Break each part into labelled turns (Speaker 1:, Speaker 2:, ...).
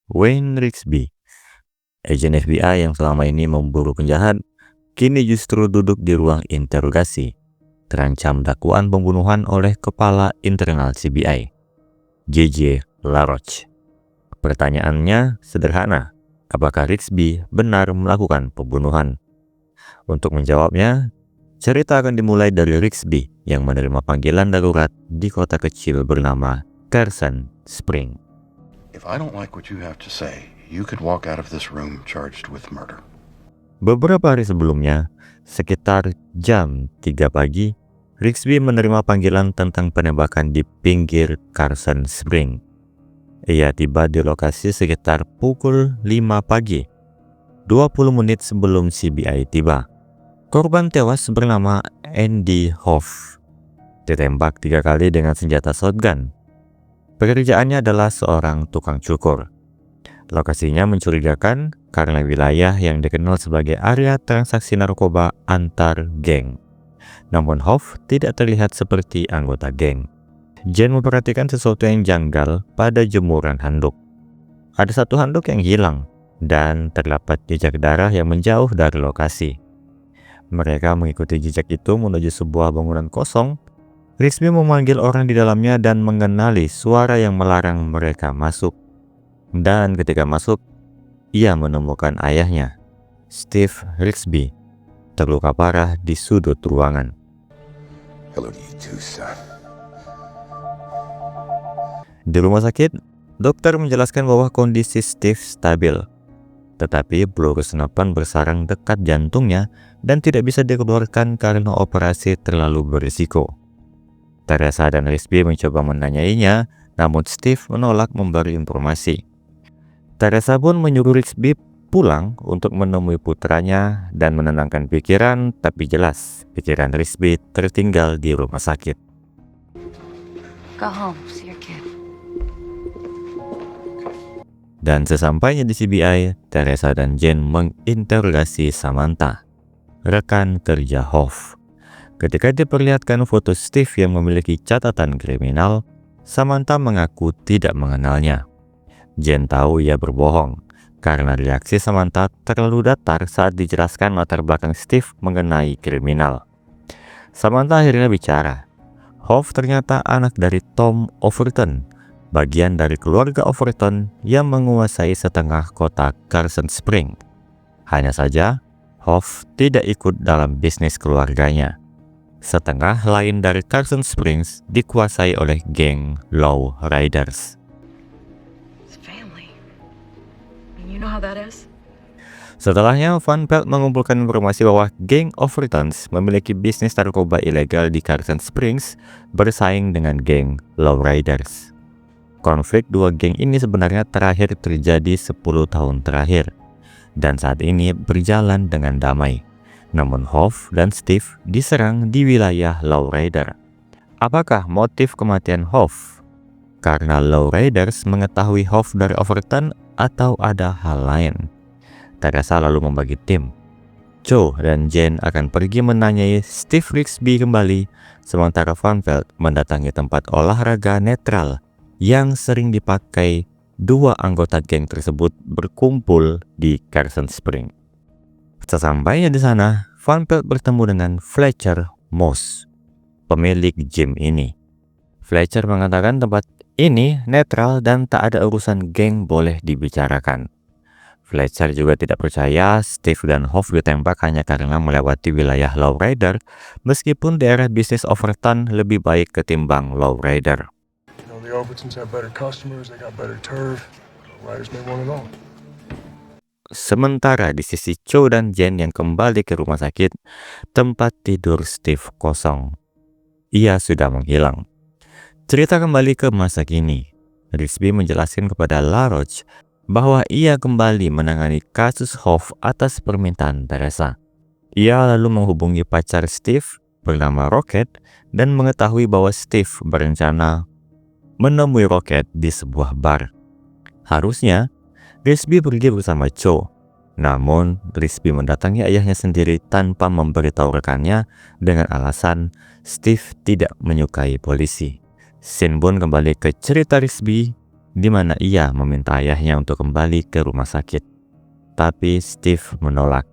Speaker 1: Wayne Rigsby, agen FBI yang selama ini memburu penjahat, kini justru duduk di ruang interogasi, terancam dakwaan pembunuhan oleh kepala internal CBI, J.J. LaRoche. Pertanyaannya sederhana, apakah Rigsby benar melakukan pembunuhan? Untuk menjawabnya, cerita akan dimulai dari Rigsby yang menerima panggilan darurat di kota kecil bernama Carson Springs.
Speaker 2: If I don't like what you have to say, you could walk out of this room charged with murder.
Speaker 1: Beberapa hari sebelumnya, sekitar jam 3 pagi, Rigsby menerima panggilan tentang penembakan di pinggir Carson Springs. Ia tiba di lokasi sekitar pukul 5 pagi, 20 menit sebelum CBI tiba. Korban tewas bernama Andy Hoff, ditembak 3 kali dengan senjata shotgun. Pekerjaannya adalah seorang tukang cukur. Lokasinya mencurigakan karena wilayah yang dikenal sebagai area transaksi narkoba antar geng. Namun Hoff tidak terlihat seperti anggota geng. Jen memperhatikan sesuatu yang janggal pada jemuran handuk. Ada satu handuk yang hilang dan terdapat jejak darah yang menjauh dari lokasi. Mereka mengikuti jejak itu menuju sebuah bangunan kosong. Rigsby memanggil orang di dalamnya dan mengenali suara yang melarang mereka masuk. Dan ketika masuk, ia menemukan ayahnya, Steve Rigsby, terluka parah di sudut ruangan.
Speaker 2: Hello to you too, son.
Speaker 1: Di rumah sakit, dokter menjelaskan bahwa kondisi Steve stabil, tetapi peluru senapan bersarang dekat jantungnya dan tidak bisa dikeluarkan karena operasi terlalu berisiko. Teresa dan Rigsby mencoba menanyainya, namun Steve menolak memberi informasi. Teresa pun menyuruh Rigsby pulang untuk menemui putranya dan menenangkan pikiran, tapi jelas pikiran Rigsby tertinggal di rumah sakit.
Speaker 3: Go home, see your kid.
Speaker 1: Dan sesampainya di CBI, Teresa dan Jen menginterogasi Samantha, rekan kerja Hoff. Ketika diperlihatkan foto Steve yang memiliki catatan kriminal, Samantha mengaku tidak mengenalnya. Jen tahu ia berbohong, karena reaksi Samantha terlalu datar saat dijelaskan latar belakang Steve mengenai kriminal. Samantha akhirnya bicara. Hoff ternyata anak dari Tom Overton, bagian dari keluarga Overton yang menguasai setengah kota Carson Springs. Hanya saja, Hoff tidak ikut dalam bisnis keluarganya. Setengah lain dari Carson Springs dikuasai oleh geng Low Riders.
Speaker 3: It's family. And you know how that is?
Speaker 1: Setelahnya, Van Pelt mengumpulkan informasi bahwa geng Overtons memiliki bisnis narkoba ilegal di Carson Springs bersaing dengan geng Low Riders. Konflik dua geng ini sebenarnya terakhir terjadi 10 tahun terakhir, dan saat ini berjalan dengan damai. Namun Hoff dan Steve diserang di wilayah Low Rider. Apakah motif kematian Hoff? Karena Low Riders mengetahui Hoff dari Overton atau ada hal lain? Teresa lalu membagi tim. Joe dan Jen akan pergi menanyai Steve Rigsby kembali, sementara Van Pelt mendatangi tempat olahraga netral yang sering dipakai dua anggota geng tersebut berkumpul di Carson Springs. Sesampainya di sana, Van Pelt bertemu dengan Fletcher Moss, pemilik gym ini. Fletcher mengatakan tempat ini netral dan tak ada urusan geng boleh dibicarakan. Fletcher juga tidak percaya Steve dan Hoff ditembak hanya karena melewati wilayah Low Rider, meskipun daerah bisnis Overton lebih baik ketimbang Low Rider.
Speaker 4: The Overtons have better customers, they got better turf. Riders may want it all.
Speaker 1: Sementara di sisi Joe dan Jen yang kembali ke rumah sakit, tempat tidur Steve kosong. Ia sudah menghilang. Cerita kembali ke masa kini. Rigsby menjelaskan kepada LaRoche bahwa ia kembali menangani kasus Hoff atas permintaan Teresa. Ia lalu menghubungi pacar Steve bernama Rocket dan mengetahui bahwa Steve berencana menemui Rocket di sebuah bar. Harusnya Rigsby pergi bersama Joe, namun Rigsby mendatangi ayahnya sendiri tanpa memberitahu rekannya dengan alasan Steve tidak menyukai polisi. Scene pun kembali ke cerita Rigsby di mana ia meminta ayahnya untuk kembali ke rumah sakit. Tapi Steve menolak.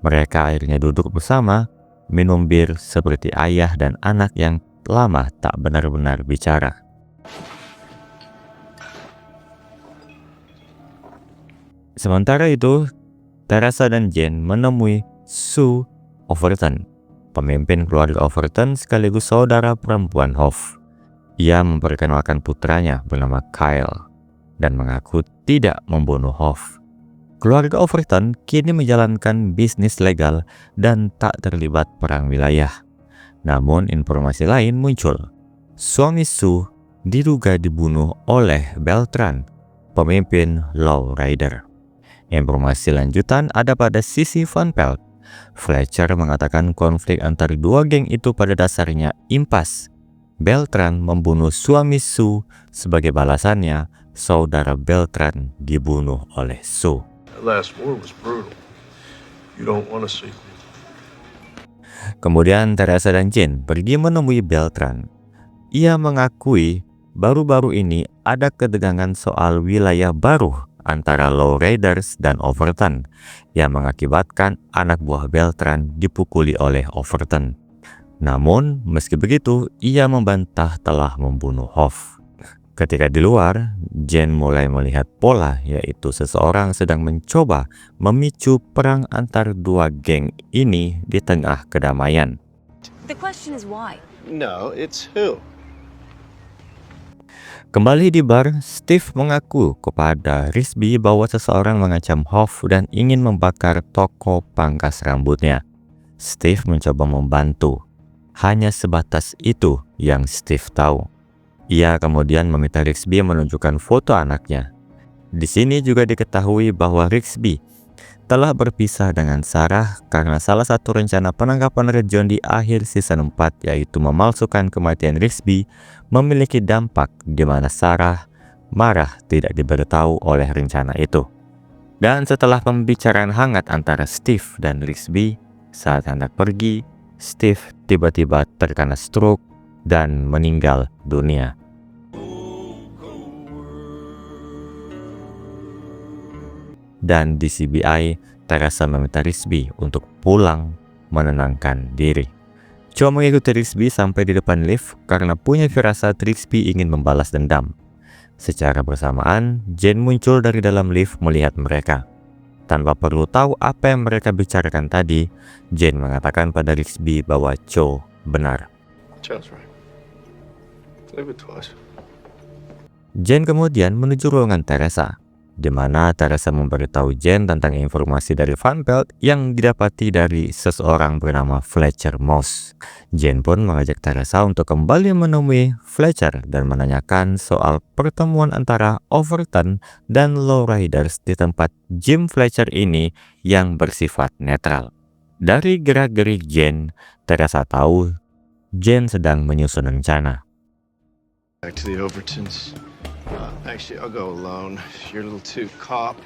Speaker 1: Mereka akhirnya duduk bersama, minum bir seperti ayah dan anak yang lama tak benar-benar bicara. Sementara itu, Teresa dan Jane menemui Sue Overton, pemimpin keluarga Overton sekaligus saudara perempuan Hoff. Ia memperkenalkan putranya bernama Kyle dan mengaku tidak membunuh Hoff. Keluarga Overton kini menjalankan bisnis legal dan tak terlibat perang wilayah. Namun informasi lain muncul. Suami Sue diduga dibunuh oleh Beltran, pemimpin lowrider. Informasi lanjutan ada pada sisi Van Pelt. Fletcher mengatakan konflik antara dua geng itu pada dasarnya impas. Beltran membunuh suami Sue, sebagai balasannya saudara Beltran dibunuh oleh Sue.
Speaker 4: That last war was brutal. You don't want to see.
Speaker 1: Kemudian Teresa dan Jane pergi menemui Beltran. Ia mengakui baru-baru ini ada ketegangan soal wilayah baru antara lowriders dan Overton yang mengakibatkan anak buah Beltran dipukuli oleh Overton. Namun, meski begitu, ia membantah telah membunuh Hoff. Ketika di luar, Jane mulai melihat pola, yaitu seseorang sedang mencoba memicu perang antar dua geng ini di tengah kedamaian.
Speaker 5: The question is why.
Speaker 6: No, it's who.
Speaker 1: Kembali di bar, Steve mengaku kepada Risby bahwa seseorang mengancam Hoff dan ingin membakar toko pangkas rambutnya. Steve mencoba membantu. Hanya sebatas itu yang Steve tahu. Ia kemudian meminta Rigsby menunjukkan foto anaknya. Di sini juga diketahui bahwa Rigsby telah berpisah dengan Sarah karena salah satu rencana penangkapan Red John di akhir season 4, yaitu memalsukan kematian Rigsby, memiliki dampak di mana Sarah marah tidak diberitahu oleh rencana itu. Dan setelah pembicaraan hangat antara Steve dan Rigsby, saat hendak pergi, Steve tiba-tiba terkena stroke dan meninggal dunia. Dan di CBI, Teresa meminta Rigsby untuk pulang menenangkan diri. Joe mengikuti Rigsby sampai di depan lift karena punya firasat Rigsby ingin membalas dendam. Secara bersamaan, Jane muncul dari dalam lift melihat mereka. Tanpa perlu tahu apa yang mereka bicarakan tadi, Jane mengatakan pada Rigsby bahwa Joe benar.
Speaker 4: Joe's right. Leave it to us.
Speaker 1: Jane kemudian menuju ruangan Teresa, di mana Teresa memberitahu Jane tentang informasi dari Van Pelt yang didapati dari seseorang bernama Fletcher Moss. Jane pun mengajak Teresa untuk kembali menemui Fletcher dan menanyakan soal pertemuan antara Overton dan lowriders di tempat Jim Fletcher ini yang bersifat netral. Dari gerak-gerik Jane, Teresa tahu Jane sedang menyusun rencana.
Speaker 6: Back to the Overtons. Actually, I'll go alone. You're a little too cop.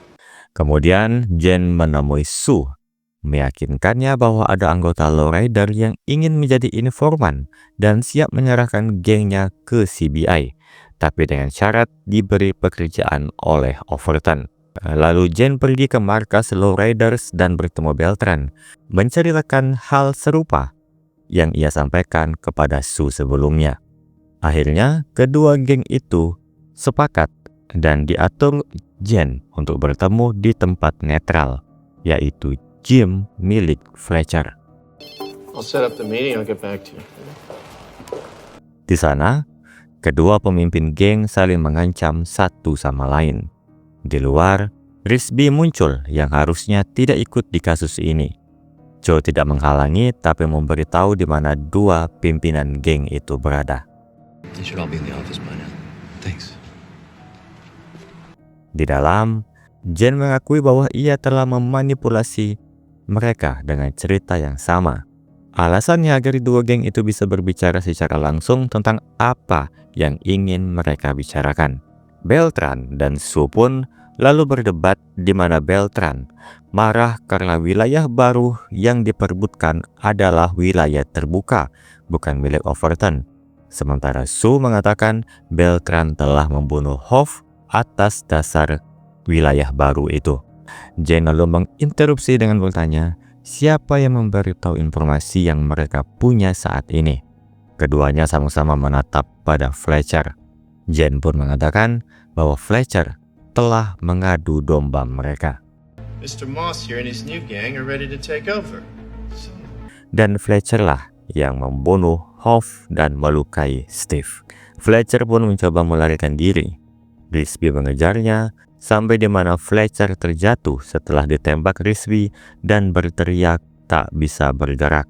Speaker 1: Kemudian Jane menemui Sue, meyakinkannya bahwa ada anggota lowrider yang ingin menjadi informan dan siap menyerahkan gengnya ke CBI, tapi dengan syarat diberi pekerjaan oleh Overton. Lalu Jane pergi ke markas lowriders dan bertemu Beltran, menceritakan hal serupa yang ia sampaikan kepada Sue sebelumnya. Akhirnya, kedua geng itu sepakat dan diatur Jane untuk bertemu di tempat netral, yaitu gym milik Fletcher.
Speaker 6: I'll set up the meeting. I'll get back to you.
Speaker 1: Di sana, kedua pemimpin geng saling mengancam satu sama lain. Di luar, Rigsby muncul yang harusnya tidak ikut di kasus ini. Joe tidak menghalangi tapi memberitahu di mana dua pimpinan geng itu berada.
Speaker 7: They should all be in the office by now. Thanks.
Speaker 1: Di dalam, Jane mengakui bahwa ia telah memanipulasi mereka dengan cerita yang sama. Alasannya agar dua geng itu bisa berbicara secara langsung tentang apa yang ingin mereka bicarakan. Beltran dan Sue pun lalu berdebat di mana Beltran marah karena wilayah baru yang diperebutkan adalah wilayah terbuka, bukan milik Overton. Sementara Sue mengatakan Beltran telah membunuh Hoff atas dasar wilayah baru itu. Jane lalu menginterupsi dengan bertanya, siapa yang memberitahu informasi yang mereka punya saat ini? Keduanya sama-sama menatap pada Fletcher. Jane pun mengatakan bahwa Fletcher telah mengadu domba mereka.
Speaker 6: Mr. Moss here and his new gang are ready to take over.
Speaker 1: Dan Fletcher lah yang membunuh Hoff dan melukai Steve. Fletcher pun mencoba melarikan diri. Risby mengejarnya sampai di mana Fletcher terjatuh setelah ditembak Risby dan berteriak tak bisa bergerak.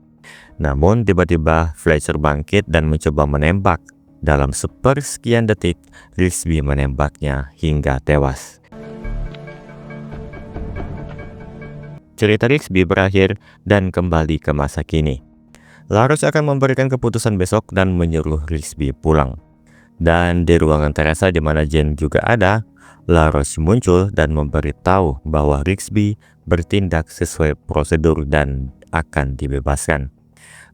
Speaker 1: Namun tiba-tiba Fletcher bangkit dan mencoba menembak. Dalam sepersekian detik, Risby menembaknya hingga tewas. Cerita Risby berakhir dan kembali ke masa kini. LaRoche akan memberikan keputusan besok dan menyuruh Risby pulang. Dan di ruangan Teresa di mana Jane juga ada, LaRoche muncul dan memberitahu bahwa Risby bertindak sesuai prosedur dan akan dibebaskan.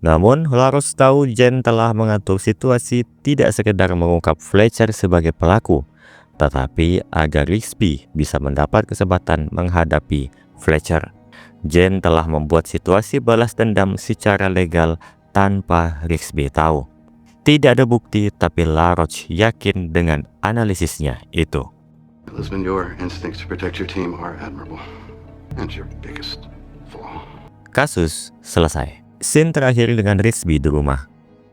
Speaker 1: Namun, LaRoche tahu Jane telah mengatur situasi tidak sekedar mengungkap Fletcher sebagai pelaku, tetapi agar Risby bisa mendapat kesempatan menghadapi Fletcher. Jane telah membuat situasi balas dendam secara legal tanpa Risby tahu. Tidak ada bukti, tapi LaRoche yakin dengan analisisnya itu.
Speaker 2: Lisbon, your instincts to protect your team are admirable. And your biggest flaw.
Speaker 1: Kasus selesai. Scene terakhir dengan Risby di rumah,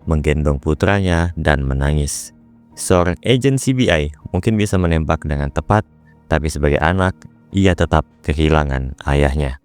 Speaker 1: menggendong putranya dan menangis. Seorang agen CBI mungkin bisa menembak dengan tepat, tapi sebagai anak, ia tetap kehilangan ayahnya.